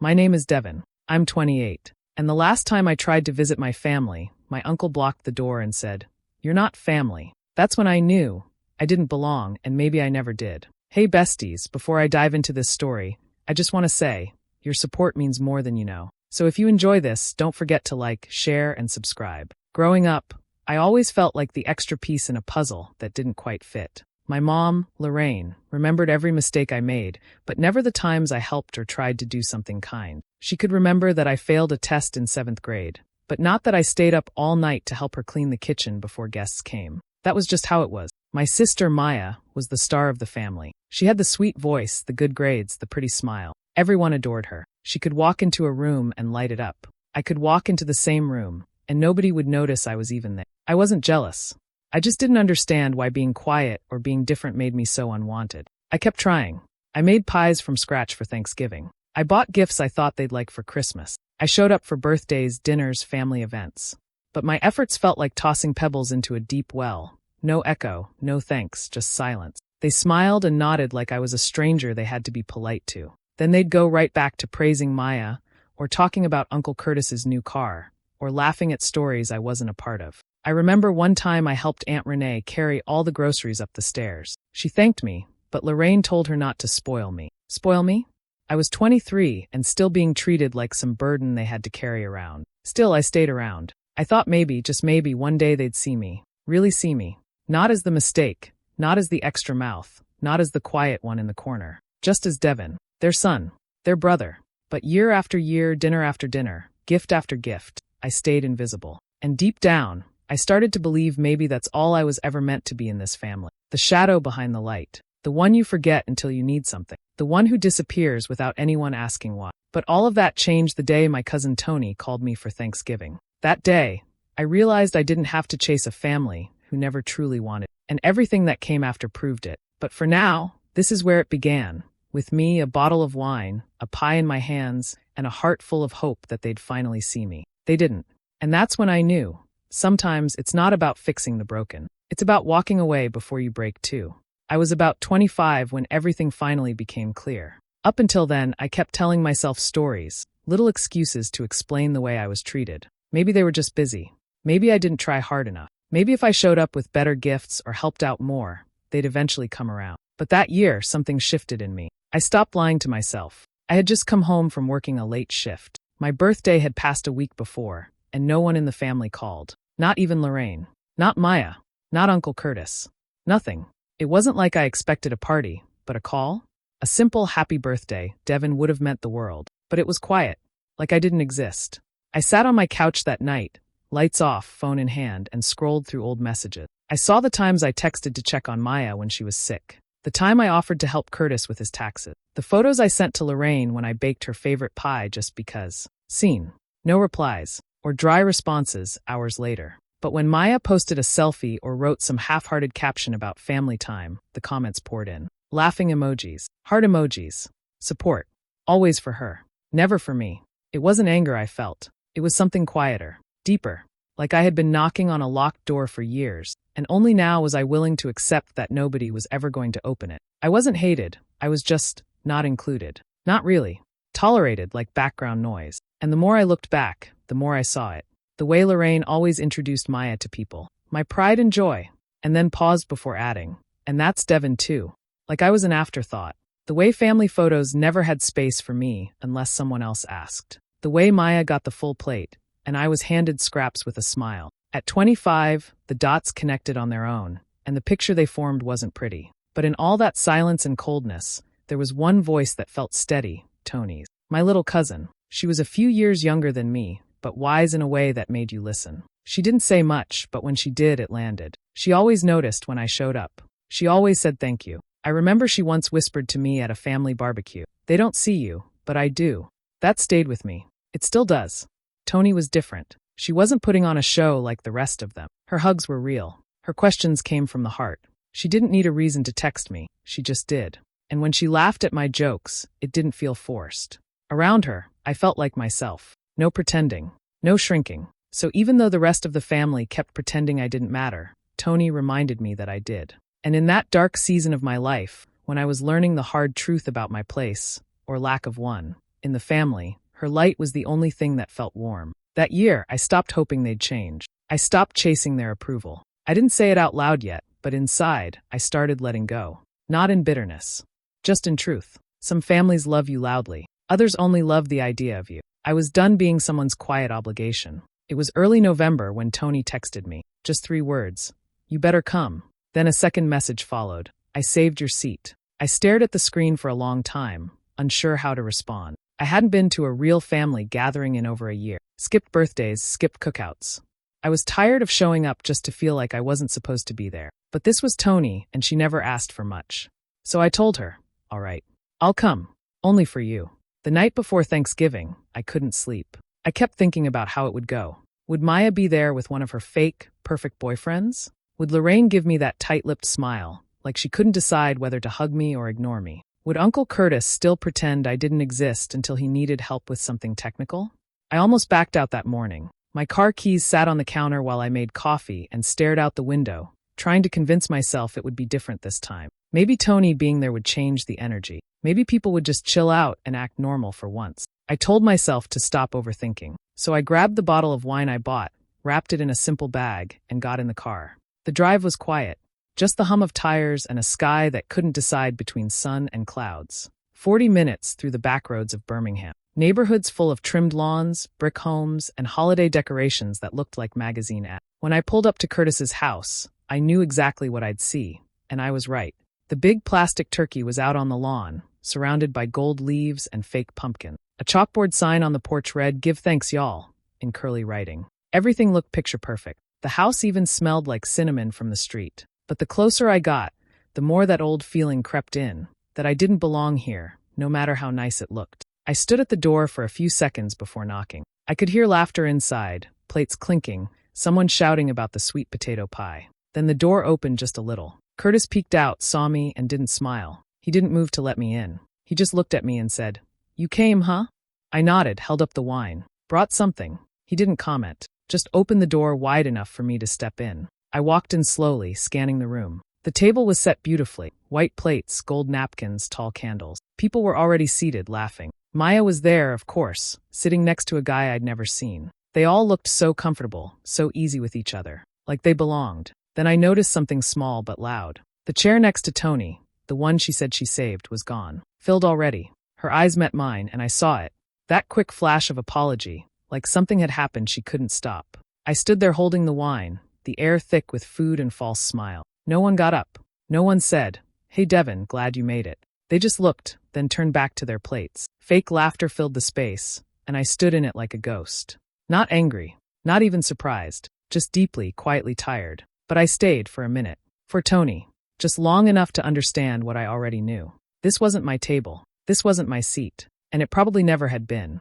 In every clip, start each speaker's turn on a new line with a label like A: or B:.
A: My name is Devin. I'm 28. And the last time I tried to visit my family, my uncle blocked the door and said, "You're not family." That's when I knew I didn't belong, and maybe I never did. Hey besties, before I dive into this story, I just want to say, your support means more than you know. So if you enjoy this, don't forget to like, share, and subscribe. Growing up, I always felt like the extra piece in a puzzle that didn't quite fit. My mom, Lorraine, remembered every mistake I made, but never the times I helped or tried to do something kind. She could remember that I failed a test in 7th grade, but not that I stayed up all night to help her clean the kitchen before guests came. That was just how it was. My sister, Maya, was the star of the family. She had the sweet voice, the good grades, the pretty smile. Everyone adored her. She could walk into a room and light it up. I could walk into the same room, and nobody would notice I was even there. I wasn't jealous. I just didn't understand why being quiet or being different made me so unwanted. I kept trying. I made pies from scratch for Thanksgiving. I bought gifts I thought they'd like for Christmas. I showed up for birthdays, dinners, family events. But my efforts felt like tossing pebbles into a deep well. No echo, no thanks, just silence. They smiled and nodded like I was a stranger they had to be polite to. Then they'd go right back to praising Maya, or talking about Uncle Curtis's new car, or laughing at stories I wasn't a part of. I remember one time I helped Aunt Renee carry all the groceries up the stairs. She thanked me, but Lorraine told her not to spoil me. Spoil me? I was 23 and still being treated like some burden they had to carry around. Still, I stayed around. I thought maybe, just maybe, one day they'd see me. Really see me. Not as the mistake, not as the extra mouth, not as the quiet one in the corner. Just as Devin, their son, their brother. But year after year, dinner after dinner, gift after gift, I stayed invisible. And deep down, I started to believe maybe that's all I was ever meant to be in this family. The shadow behind the light. The one you forget until you need something. The one who disappears without anyone asking why. But all of that changed the day my cousin Tony called me for Thanksgiving. That day, I realized I didn't have to chase a family who never truly wanted, and everything that came after proved it. But for now, this is where it began. With me, a bottle of wine, a pie in my hands, and a heart full of hope that they'd finally see me. They didn't. And that's when I knew. Sometimes it's not about fixing the broken. It's about walking away before you break too. I was about 25 when everything finally became clear. Up until then, I kept telling myself stories, little excuses to explain the way I was treated. Maybe they were just busy. Maybe I didn't try hard enough. Maybe if I showed up with better gifts or helped out more, they'd eventually come around. But that year, something shifted in me. I stopped lying to myself. I had just come home from working a late shift. My birthday had passed a week before, and no one in the family called. Not even Lorraine. Not Maya. Not Uncle Curtis. Nothing. It wasn't like I expected a party, but a call? A simple happy birthday, Devin, would have meant the world. But it was quiet, like I didn't exist. I sat on my couch that night, lights off, phone in hand, and scrolled through old messages. I saw the times I texted to check on Maya when she was sick. The time I offered to help Curtis with his taxes. The photos I sent to Lorraine when I baked her favorite pie just because. Seen. No replies. Or dry responses hours later. But when Maya posted a selfie or wrote some half-hearted caption about family time, the comments poured in. Laughing emojis. Heart emojis. Support. Always for her. Never for me. It wasn't anger I felt. It was something quieter. Deeper. Like I had been knocking on a locked door for years, and only now was I willing to accept that nobody was ever going to open it. I wasn't hated. I was just not included. Not really. Tolerated like background noise. And the more I looked back, the more I saw it. The way Lorraine always introduced Maya to people. My pride and joy. And then paused before adding. And that's Devin too. Like I was an afterthought. The way family photos never had space for me unless someone else asked. The way Maya got the full plate, and I was handed scraps with a smile. At 25, the dots connected on their own, and the picture they formed wasn't pretty. But in all that silence and coldness, there was one voice that felt steady, Tony's. My little cousin. She was a few years younger than me, but wise in a way that made you listen. She didn't say much, but when she did, it landed. She always noticed when I showed up. She always said thank you. I remember she once whispered to me at a family barbecue, "They don't see you, but I do." That stayed with me. It still does. Tony was different. She wasn't putting on a show like the rest of them. Her hugs were real. Her questions came from the heart. She didn't need a reason to text me. She just did. And when she laughed at my jokes, it didn't feel forced. Around her, I felt like myself. No pretending. No shrinking. So even though the rest of the family kept pretending I didn't matter, Tony reminded me that I did. And in that dark season of my life, when I was learning the hard truth about my place, or lack of one, in the family, her light was the only thing that felt warm. That year, I stopped hoping they'd change. I stopped chasing their approval. I didn't say it out loud yet, but inside, I started letting go. Not in bitterness. Just in truth. Some families love you loudly. Others only love the idea of you. I was done being someone's quiet obligation. It was early November when Tony texted me. Just 3 words. You better come. Then a second message followed. I saved your seat. I stared at the screen for a long time, unsure how to respond. I hadn't been to a real family gathering in over a year. Skipped birthdays, skipped cookouts. I was tired of showing up just to feel like I wasn't supposed to be there. But this was Tony, and she never asked for much. So I told her, all right, I'll come. Only for you. The night before Thanksgiving, I couldn't sleep. I kept thinking about how it would go. Would Maya be there with one of her fake, perfect boyfriends? Would Lorraine give me that tight-lipped smile, like she couldn't decide whether to hug me or ignore me? Would Uncle Curtis still pretend I didn't exist until he needed help with something technical? I almost backed out that morning. My car keys sat on the counter while I made coffee and stared out the window, trying to convince myself it would be different this time. Maybe Tony being there would change the energy. Maybe people would just chill out and act normal for once. I told myself to stop overthinking. So I grabbed the bottle of wine I bought, wrapped it in a simple bag, and got in the car. The drive was quiet. Just the hum of tires and a sky that couldn't decide between sun and clouds. 40 minutes through the back roads of Birmingham. Neighborhoods full of trimmed lawns, brick homes, and holiday decorations that looked like magazine ads. When I pulled up to Curtis's house, I knew exactly what I'd see, and I was right. The big plastic turkey was out on the lawn, surrounded by gold leaves and fake pumpkin. A chalkboard sign on the porch read, "Give thanks, y'all," in curly writing. Everything looked picture perfect. The house even smelled like cinnamon from the street. But the closer I got, the more that old feeling crept in, that I didn't belong here, no matter how nice it looked. I stood at the door for a few seconds before knocking. I could hear laughter inside, plates clinking, someone shouting about the sweet potato pie. Then the door opened just a little. Curtis peeked out, saw me, and didn't smile. He didn't move to let me in. He just looked at me and said, "You came, huh?" I nodded, held up the wine. "Brought something." He didn't comment, just opened the door wide enough for me to step in. I walked in slowly, scanning the room. The table was set beautifully. White plates, gold napkins, tall candles. People were already seated, laughing. Maya was there, of course, sitting next to a guy I'd never seen. They all looked so comfortable, so easy with each other, like they belonged. Then I noticed something small but loud. The chair next to Tony, the one she said she saved, was gone. Filled already. Her eyes met mine, and I saw it. That quick flash of apology, like something had happened she couldn't stop. I stood there holding the wine, the air thick with food and false smile. No one got up. No one said, "Hey Devin, glad you made it." They just looked, then turned back to their plates. Fake laughter filled the space, and I stood in it like a ghost. Not angry, not even surprised, just deeply, quietly tired. But I stayed for a minute. For Tony. Just long enough to understand what I already knew. This wasn't my table. This wasn't my seat. And it probably never had been.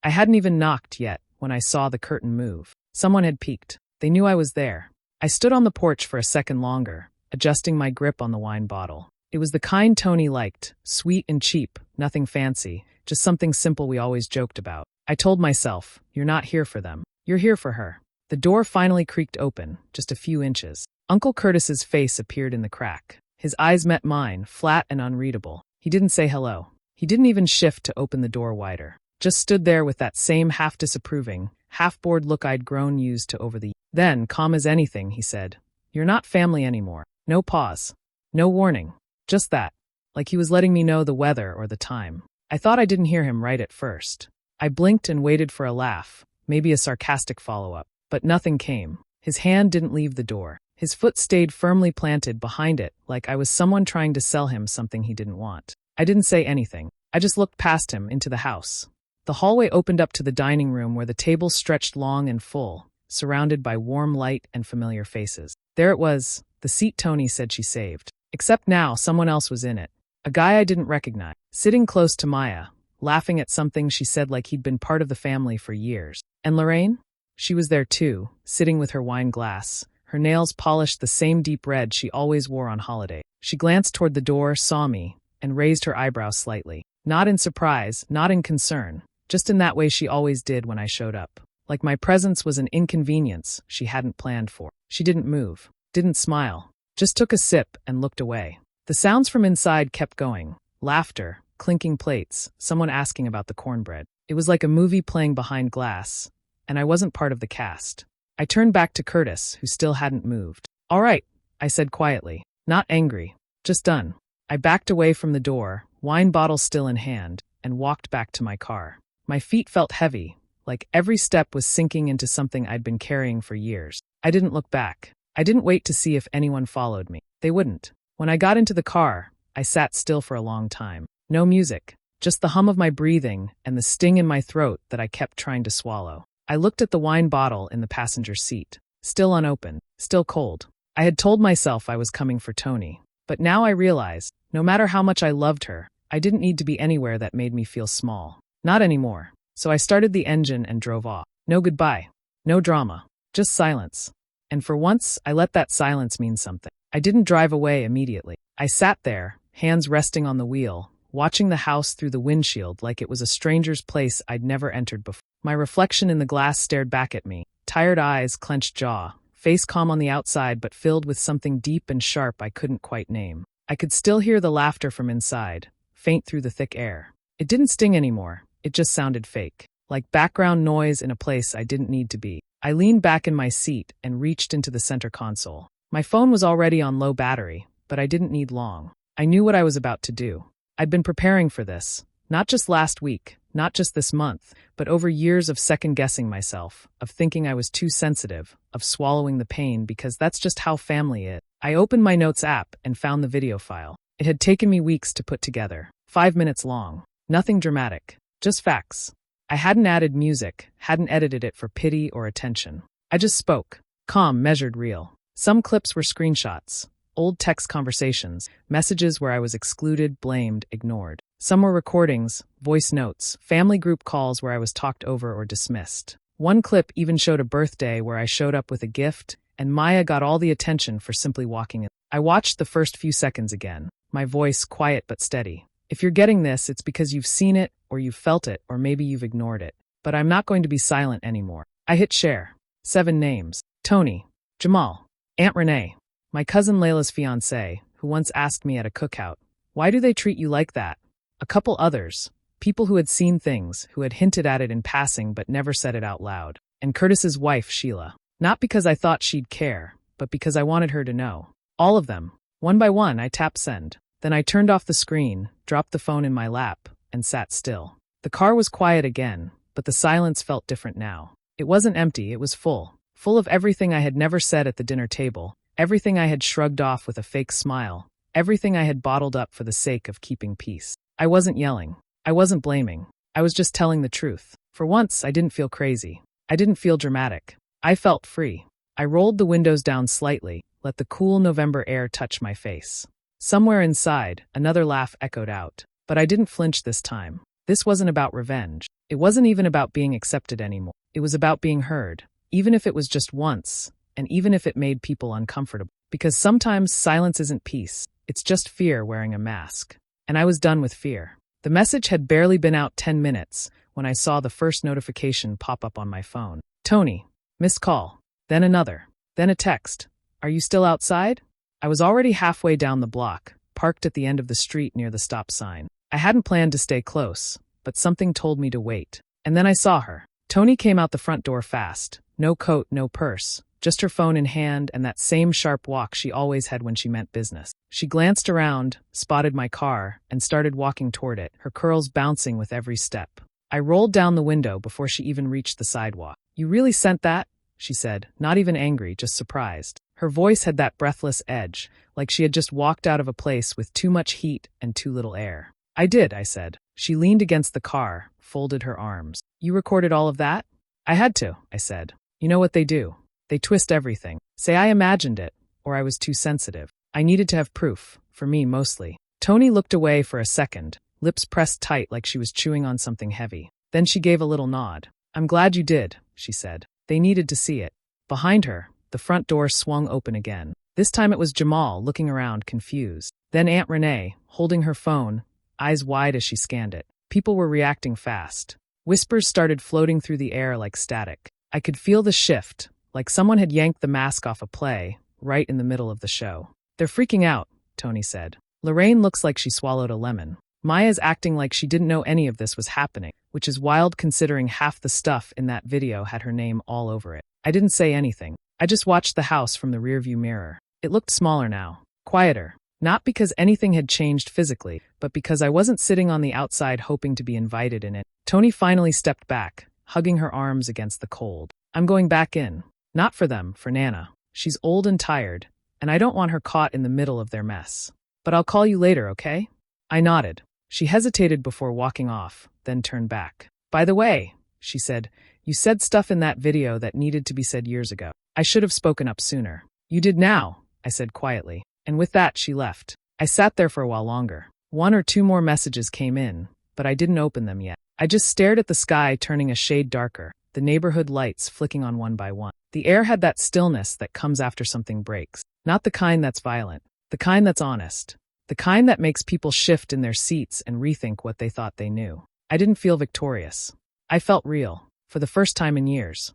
A: I hadn't even knocked yet when I saw the curtain move. Someone had peeked. They knew I was there. I stood on the porch for a second longer, adjusting my grip on the wine bottle. It was the kind Tony liked, sweet and cheap, nothing fancy, just something simple we always joked about. I told myself, "You're not here for them. You're here for her." The door finally creaked open, just a few inches. Uncle Curtis's face appeared in the crack. His eyes met mine, flat and unreadable. He didn't say hello. He didn't even shift to open the door wider. Just stood there with that same half-disapproving, half-bored look I'd grown used to over the years. Then, calm as anything, he said, "You're not family anymore." No pause. No warning. Just that. Like he was letting me know the weather or the time. I thought I didn't hear him right at first. I blinked and waited for a laugh, maybe a sarcastic follow-up. But nothing came. His hand didn't leave the door. His foot stayed firmly planted behind it, like I was someone trying to sell him something he didn't want. I didn't say anything. I just looked past him into the house. The hallway opened up to the dining room where the table stretched long and full, surrounded by warm light and familiar faces. There it was, the seat Tony said she saved. Except now someone else was in it. A guy I didn't recognize, sitting close to Maya, laughing at something she said like he'd been part of the family for years. And Lorraine? She was there too, sitting with her wine glass, her nails polished the same deep red she always wore on holiday. She glanced toward the door, saw me, and raised her eyebrows slightly. Not in surprise, not in concern, just in that way she always did when I showed up. Like my presence was an inconvenience she hadn't planned for. She didn't move, didn't smile, just took a sip and looked away. The sounds from inside kept going. Laughter, clinking plates, someone asking about the cornbread. It was like a movie playing behind glass, and I wasn't part of the cast. I turned back to Curtis, who still hadn't moved. "All right," I said quietly, not angry, just done. I backed away from the door, wine bottle still in hand, and walked back to my car. My feet felt heavy, like every step was sinking into something I'd been carrying for years. I didn't look back. I didn't wait to see if anyone followed me. They wouldn't. When I got into the car, I sat still for a long time. No music, just the hum of my breathing and the sting in my throat that I kept trying to swallow. I looked at the wine bottle in the passenger seat. Still unopened, still cold. I had told myself I was coming for Tony. But now I realized, no matter how much I loved her, I didn't need to be anywhere that made me feel small. Not anymore. So I started the engine and drove off. No goodbye. No drama. Just silence. And for once, I let that silence mean something. I didn't drive away immediately. I sat there, hands resting on the wheel, watching the house through the windshield like it was a stranger's place I'd never entered before. My reflection in the glass stared back at me, tired eyes, clenched jaw, face calm on the outside but filled with something deep and sharp I couldn't quite name. I could still hear the laughter from inside, faint through the thick air. It didn't sting anymore, it just sounded fake, like background noise in a place I didn't need to be. I leaned back in my seat and reached into the center console. My phone was already on low battery, but I didn't need long. I knew what I was about to do. I'd been preparing for this, not just last week, not just this month, but over years of second-guessing myself, of thinking I was too sensitive, of swallowing the pain because that's just how family is. I opened my Notes app and found the video file. It had taken me weeks to put together, 5 minutes long. Nothing dramatic, just facts. I hadn't added music, hadn't edited it for pity or attention. I just spoke, calm, measured, real. Some clips were screenshots, old text conversations, messages where I was excluded, blamed, ignored. Some were recordings, voice notes, family group calls where I was talked over or dismissed. One clip even showed a birthday where I showed up with a gift, and Maya got all the attention for simply walking in. I watched the first few seconds again, my voice quiet but steady. If you're getting this, it's because you've seen it, or you've felt it, or maybe you've ignored it. But I'm not going to be silent anymore. I hit share. 7 names. Tony. Jamal. Aunt Renee. My cousin Layla's fiancé, who once asked me at a cookout, "Why do they treat you like that?" A couple others. People who had seen things, who had hinted at it in passing but never said it out loud. And Curtis's wife, Sheila. Not because I thought she'd care, but because I wanted her to know. All of them. One by one, I tapped send. Then I turned off the screen, dropped the phone in my lap, and sat still. The car was quiet again, but the silence felt different now. It wasn't empty, it was full. Full of everything I had never said at the dinner table, everything I had shrugged off with a fake smile, everything I had bottled up for the sake of keeping peace. I wasn't yelling. I wasn't blaming. I was just telling the truth. For once, I didn't feel crazy. I didn't feel dramatic. I felt free. I rolled the windows down slightly, let the cool November air touch my face. Somewhere inside, another laugh echoed out. But I didn't flinch this time. This wasn't about revenge. It wasn't even about being accepted anymore. It was about being heard, even if it was just once, and even if it made people uncomfortable. Because sometimes silence isn't peace. It's just fear wearing a mask. And I was done with fear. The message had barely been out 10 minutes when I saw the first notification pop up on my phone. Tony. Missed call. Then another. Then a text. Are you still outside? I was already halfway down the block, parked at the end of the street near the stop sign. I hadn't planned to stay close, but something told me to wait. And then I saw her. Tony came out the front door fast. No coat, no purse. Just her phone in hand and that same sharp walk she always had when she meant business. She glanced around, spotted my car, and started walking toward it, her curls bouncing with every step. I rolled down the window before she even reached the sidewalk. You really sent that? She said, not even angry, just surprised. Her voice had that breathless edge, like she had just walked out of a place with too much heat and too little air. I did, I said. She leaned against the car, folded her arms. You recorded all of that? I had to, I said. You know what they do? They twist everything. Say I imagined it, or I was too sensitive. I needed to have proof, for me mostly. Tony looked away for a second, lips pressed tight like she was chewing on something heavy. Then she gave a little nod. I'm glad you did, she said. They needed to see it. Behind her, the front door swung open again. This time it was Jamal, looking around, confused. Then Aunt Renee, holding her phone, eyes wide as she scanned it. People were reacting fast. Whispers started floating through the air like static. I could feel the shift, like someone had yanked the mask off a play, right in the middle of the show. They're freaking out, Tony said. Lorraine looks like she swallowed a lemon. Maya's acting like she didn't know any of this was happening, which is wild considering half the stuff in that video had her name all over it. I didn't say anything. I just watched the house from the rearview mirror. It looked smaller now, quieter. Not because anything had changed physically, but because I wasn't sitting on the outside hoping to be invited in it. Tony finally stepped back, hugging her arms against the cold. I'm going back in. Not for them, for Nana. She's old and tired, and I don't want her caught in the middle of their mess. But I'll call you later, okay? I nodded. She hesitated before walking off, then turned back. By the way, she said, you said stuff in that video that needed to be said years ago. I should have spoken up sooner. You did now, I said quietly. And with that, she left. I sat there for a while longer. 1 or 2 more messages came in, but I didn't open them yet. I just stared at the sky turning a shade darker, the neighborhood lights flicking on one by one. The air had that stillness that comes after something breaks. Not the kind that's violent, the kind that's honest. The kind that makes people shift in their seats and rethink what they thought they knew. I didn't feel victorious. I felt real, for the first time in years.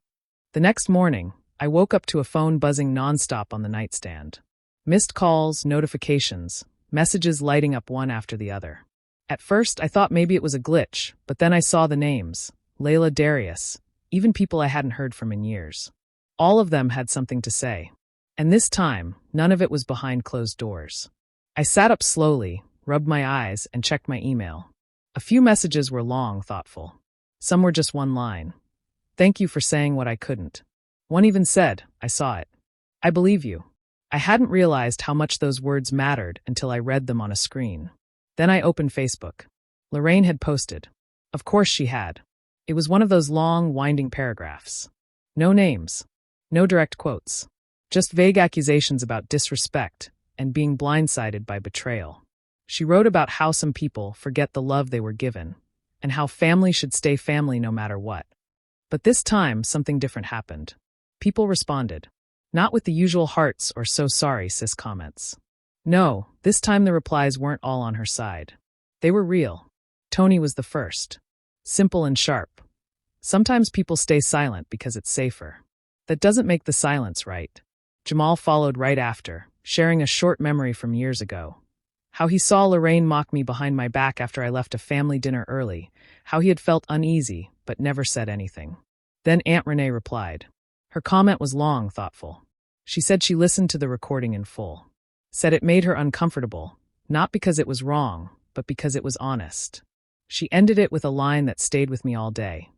A: The next morning, I woke up to a phone buzzing nonstop on the nightstand. Missed calls, notifications, messages lighting up one after the other. At first, I thought maybe it was a glitch, but then I saw the names. Layla, Darius, even people I hadn't heard from in years. All of them had something to say. And this time, none of it was behind closed doors. I sat up slowly, rubbed my eyes, and checked my email. A few messages were long, thoughtful. Some were just one line. Thank you for saying what I couldn't. One even said, I saw it. I believe you. I hadn't realized how much those words mattered until I read them on a screen. Then I opened Facebook. Lorraine had posted. Of course she had. It was one of those long, winding paragraphs. No names. No direct quotes. Just vague accusations about disrespect and being blindsided by betrayal. She wrote about how some people forget the love they were given, and how family should stay family no matter what. But this time, something different happened. People responded. Not with the usual hearts or so sorry sis comments. No, this time the replies weren't all on her side. They were real. Tony was the first. Simple and sharp. Sometimes people stay silent because it's safer. That doesn't make the silence right. Jamal followed right after, sharing a short memory from years ago. How he saw Lorraine mock me behind my back after I left a family dinner early, how he had felt uneasy, but never said anything. Then Aunt Renee replied. Her comment was long, thoughtful. She said she listened to the recording in full. Said it made her uncomfortable, not because it was wrong, but because it was honest. She ended it with a line that stayed with me all day.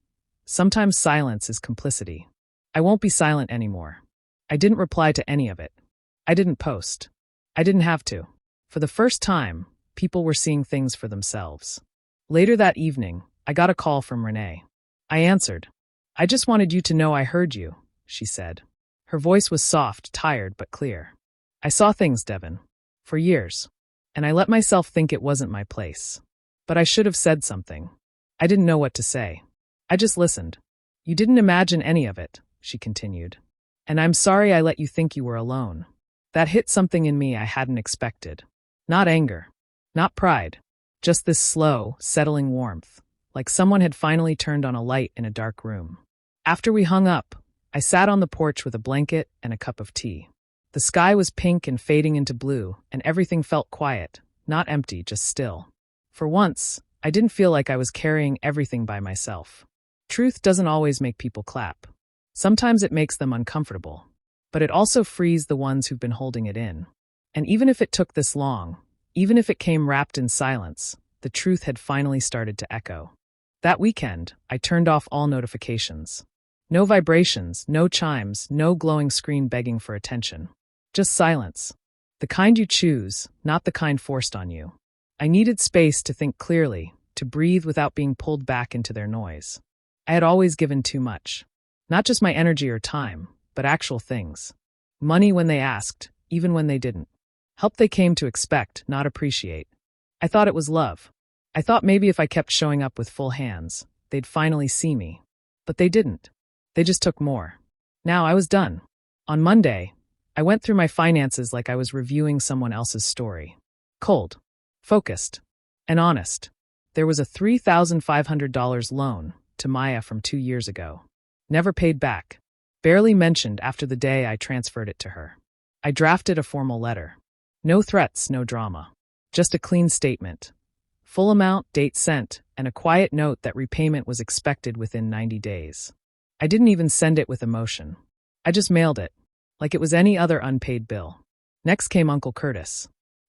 A: Sometimes silence is complicity. I won't be silent anymore. I didn't reply to any of it. I didn't post. I didn't have to. For the first time, people were seeing things for themselves. Later that evening, I got a call from Renee. I answered. I just wanted you to know I heard you, she said. Her voice was soft, tired, but clear. I saw things, Devin. For years. And I let myself think it wasn't my place. But I should have said something. I didn't know what to say. I just listened. You didn't imagine any of it, she continued. And I'm sorry I let you think you were alone. That hit something in me I hadn't expected. Not anger. Not pride. Just this slow, settling warmth, like someone had finally turned on a light in a dark room. After we hung up, I sat on the porch with a blanket and a cup of tea. The sky was pink and fading into blue, and everything felt quiet, not empty, just still. For once, I didn't feel like I was carrying everything by myself. Truth doesn't always make people clap. Sometimes it makes them uncomfortable. But it also frees the ones who've been holding it in. And even if it took this long, even if it came wrapped in silence, the truth had finally started to echo. That weekend, I turned off all notifications. No vibrations, no chimes, no glowing screen begging for attention. Just silence. The kind you choose, not the kind forced on you. I needed space to think clearly, to breathe without being pulled back into their noise. I had always given too much. Not just my energy or time, but actual things. Money when they asked, even when they didn't. Help they came to expect, not appreciate. I thought it was love. I thought maybe if I kept showing up with full hands, they'd finally see me. But they didn't. They just took more. Now I was done. On Monday, I went through my finances like I was reviewing someone else's story. Cold, focused, and honest. There was a $3,500 loan to Maya from 2 years ago. Never paid back. Barely mentioned after the day I transferred it to her. I drafted a formal letter. No threats, no drama. Just a clean statement. Full amount, date sent, and a quiet note that repayment was expected within 90 days. I didn't even send it with emotion. I just mailed it, like it was any other unpaid bill. Next came Uncle Curtis.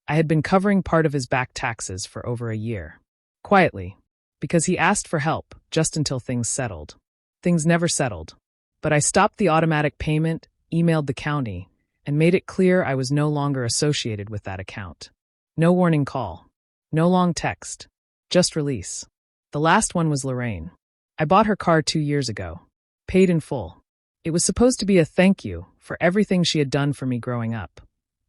A: I had been covering part of his back taxes for over a year. Quietly, because he asked for help just until things settled. Things never settled. But I stopped the automatic payment, emailed the county, and made it clear I was no longer associated with that account. No warning call. No long text. Just release. The last one was Lorraine. I bought her car 2 years ago. Paid in full. It was supposed to be a thank you for everything she had done for me growing up.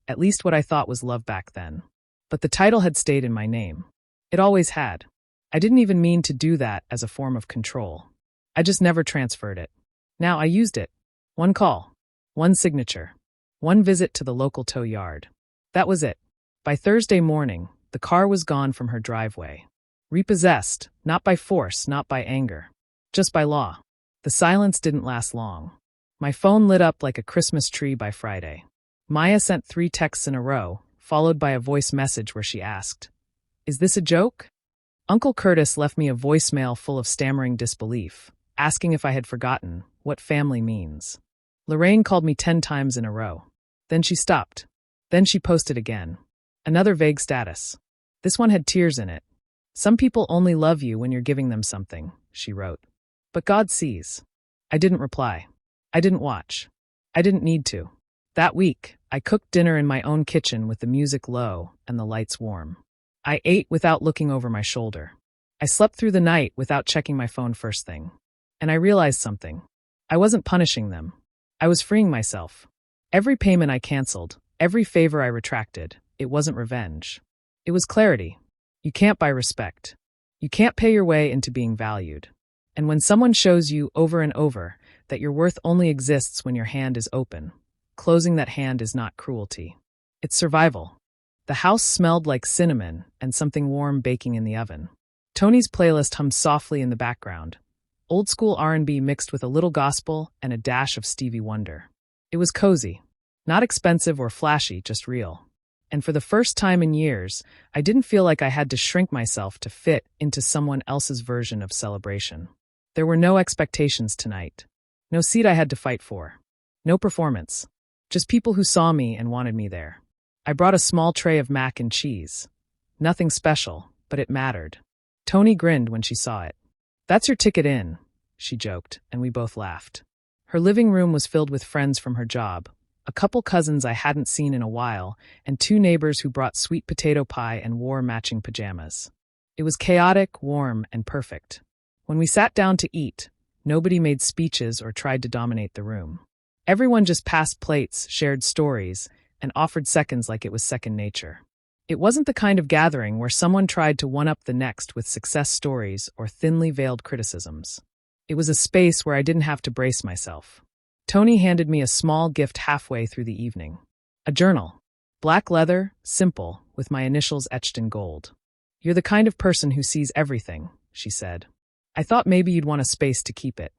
A: At least what I thought was love back then. But the title had stayed in my name. It always had. I didn't even mean to do that as a form of control. I just never transferred it. Now I used it. One call. One signature. One visit to the local tow yard. That was it. By Thursday morning, the car was gone from her driveway. Repossessed, not by force, not by anger. Just by law. The silence didn't last long. My phone lit up like a Christmas tree by Friday. Maya sent 3 texts in a row, followed by a voice message where she asked, "Is this a joke?" Uncle Curtis left me a voicemail full of stammering disbelief, asking if I had forgotten what family means. Lorraine called me 10 times in a row. Then she stopped. Then she posted again. Another vague status. This one had tears in it. "Some people only love you when you're giving them something," she wrote. "But God sees." I didn't reply. I didn't watch. I didn't need to. That week, I cooked dinner in my own kitchen with the music low and the lights warm. I ate without looking over my shoulder. I slept through the night without checking my phone first thing. And I realized something. I wasn't punishing them. I was freeing myself. Every payment I canceled, every favor I retracted, it wasn't revenge. It was clarity. You can't buy respect. You can't pay your way into being valued. And when someone shows you over and over that your worth only exists when your hand is open, closing that hand is not cruelty. It's survival. The house smelled like cinnamon and something warm baking in the oven. Tony's playlist hummed softly in the background. Old school R&B mixed with a little gospel and a dash of Stevie Wonder. It was cozy. Not expensive or flashy, just real. And for the first time in years, I didn't feel like I had to shrink myself to fit into someone else's version of celebration. There were no expectations tonight. No seat I had to fight for. No performance. Just people who saw me and wanted me there. I brought a small tray of mac and cheese. Nothing special, but it mattered. Tony grinned when she saw it. "That's your ticket in," she joked, and we both laughed. Her living room was filled with friends from her job, a couple cousins I hadn't seen in a while, and 2 neighbors who brought sweet potato pie and wore matching pajamas. It was chaotic, warm, and perfect. When we sat down to eat, nobody made speeches or tried to dominate the room. Everyone just passed plates, shared stories, and offered seconds like it was second nature. It wasn't the kind of gathering where someone tried to one-up the next with success stories or thinly veiled criticisms. It was a space where I didn't have to brace myself. Tony handed me a small gift halfway through the evening. A journal. Black leather, simple, with my initials etched in gold. "You're the kind of person who sees everything," she said. "I thought maybe you'd want a space to keep it."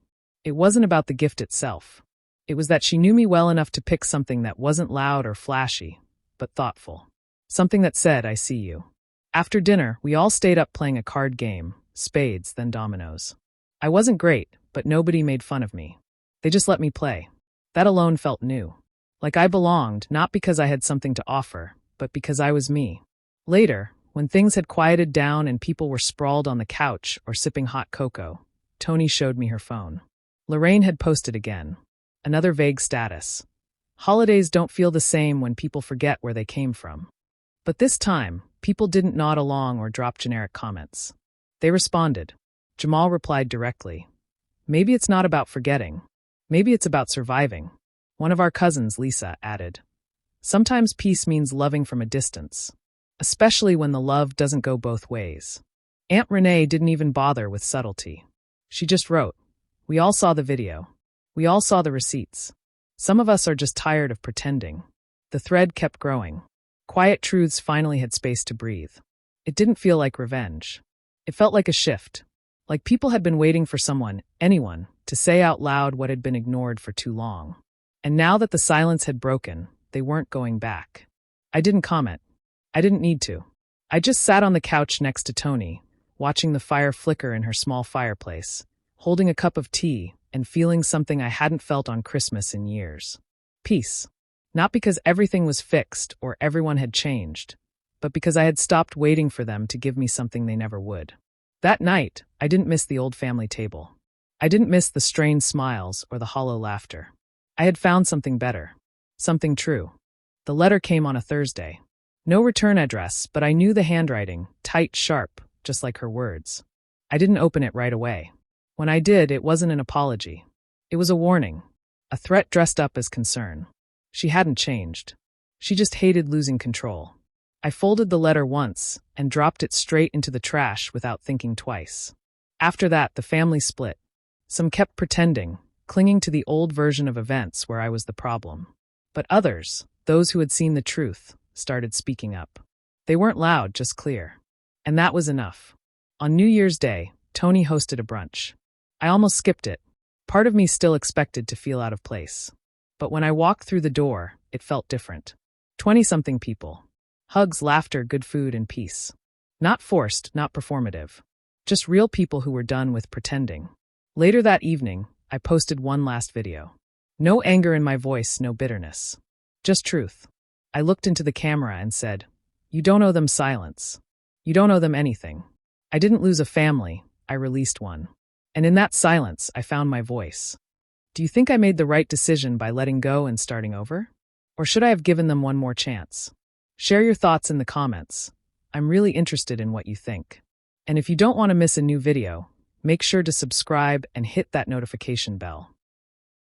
A: It wasn't about the gift itself. It was that she knew me well enough to pick something that wasn't loud or flashy, but thoughtful. Something that said, "I see you." After dinner, we all stayed up playing a card game, spades, then dominoes. I wasn't great, but nobody made fun of me. They just let me play. That alone felt new. Like I belonged, not because I had something to offer, but because I was me. Later, when things had quieted down and people were sprawled on the couch or sipping hot cocoa, Tony showed me her phone. Lorraine had posted again. Another vague status. Holidays don't feel the same when people forget where they came from. But this time, people didn't nod along or drop generic comments. They responded. Jamal replied directly. "Maybe it's not about forgetting. Maybe it's about surviving." One of our cousins, Lisa, added. "Sometimes peace means loving from a distance, especially when the love doesn't go both ways." Aunt Renee didn't even bother with subtlety. She just wrote, "We all saw the video. We all saw the receipts. Some of us are just tired of pretending." The thread kept growing. Quiet truths finally had space to breathe. It didn't feel like revenge. It felt like a shift. Like people had been waiting for someone, anyone, to say out loud what had been ignored for too long. And now that the silence had broken, they weren't going back. I didn't comment. I didn't need to. I just sat on the couch next to Tony, watching the fire flicker in her small fireplace, holding a cup of tea and feeling something I hadn't felt on Christmas in years. Peace. Not because everything was fixed or everyone had changed, but because I had stopped waiting for them to give me something they never would. That night, I didn't miss the old family table. I didn't miss the strained smiles or the hollow laughter. I had found something better. Something true. The letter came on a Thursday. No return address, but I knew the handwriting, tight, sharp, just like her words. I didn't open it right away. When I did, it wasn't an apology. It was a warning. A threat dressed up as concern. She hadn't changed. She just hated losing control. I folded the letter once and dropped it straight into the trash without thinking twice. After that, the family split. Some kept pretending, clinging to the old version of events where I was the problem. But others, those who had seen the truth, started speaking up. They weren't loud, just clear. And that was enough. On New Year's Day, Tony hosted a brunch. I almost skipped it. Part of me still expected to feel out of place. But when I walked through the door, it felt different. 20-something people. Hugs, laughter, good food, and peace. Not forced, not performative. Just real people who were done with pretending. Later that evening, I posted one last video. No anger in my voice, no bitterness. Just truth. I looked into the camera and said, "You don't owe them silence. You don't owe them anything." I didn't lose a family, I released one. And in that silence, I found my voice. Do you think I made the right decision by letting go and starting over? Or should I have given them one more chance? Share your thoughts in the comments. I'm really interested in what you think. And if you don't want to miss a new video, make sure to subscribe and hit that notification bell.